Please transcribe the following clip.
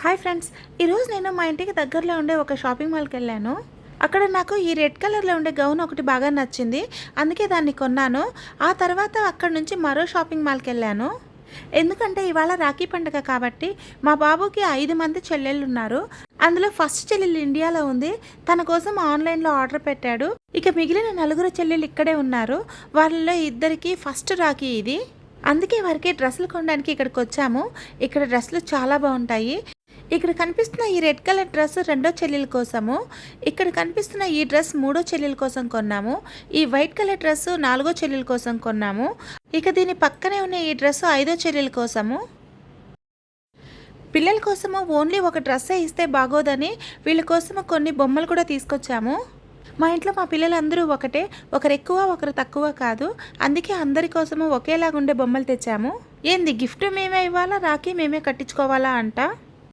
Hi friends, ఈరోజు నేను మా ఇంటికి దగ్గరలో ఉండే ఒక షాపింగ్ మాల్కి వెళ్ళాను. అక్కడ నాకు ఈ రెడ్ కలర్లో ఉండే గౌన్ ఒకటి బాగా నచ్చింది. అందుకే దాన్ని కొన్నాను. ఆ తర్వాత అక్కడ నుంచి మరో షాపింగ్ మాల్కి వెళ్ళాను. ఎందుకంటే ఇవాళ రాఖీ పండుగ కాబట్టి మా బాబుకి 5 మంది చెల్లెళ్ళు ఉన్నారు. అందులో ఫస్ట్ చెల్లెలు ఇండియాలో ఉంది. తన కోసం ఆన్లైన్లో ఆర్డర్ పెట్టాడు. ఇక మిగిలిన 4 చెల్లెళ్ళు ఇక్కడే ఉన్నారు. వాళ్ళలో ఇద్దరికి ఫస్ట్ రాఖీ ఇది. అందుకే వారికి డ్రెస్సులు కొనడానికి ఇక్కడికి వచ్చాము. ఇక్కడ డ్రెస్సులు చాలా బాగుంటాయి. ఇక్కడ కనిపిస్తున్న ఈ రెడ్ కలర్ డ్రెస్ రెండో చెల్లెల కోసము, ఇక్కడ కనిపిస్తున్న ఈ డ్రెస్ మూడో చెల్లెల కోసం కొన్నాము. ఈ వైట్ కలర్ డ్రెస్ నాలుగో చెల్లెల కోసం కొన్నాము. ఇక దీని పక్కనే ఉన్న ఈ డ్రెస్ ఐదో చెల్లెల కోసము. పిల్లల కోసము ఓన్లీ ఒక డ్రెస్సే ఇస్తే బాగోదని వీళ్ళ కోసము కొన్ని బొమ్మలు కూడా తీసుకొచ్చాము. మా ఇంట్లో మా పిల్లలందరూ ఒకటే, ఒకరు ఎక్కువ ఒకరు తక్కువ కాదు. అందుకే అందరి కోసము ఒకేలాగా ఉండే బొమ్మలు తెచ్చాము. ఏంది గిఫ్ట్ మేమే ఇవ్వాలా, రాఖీ మేమే కట్టించుకోవాలా అంట.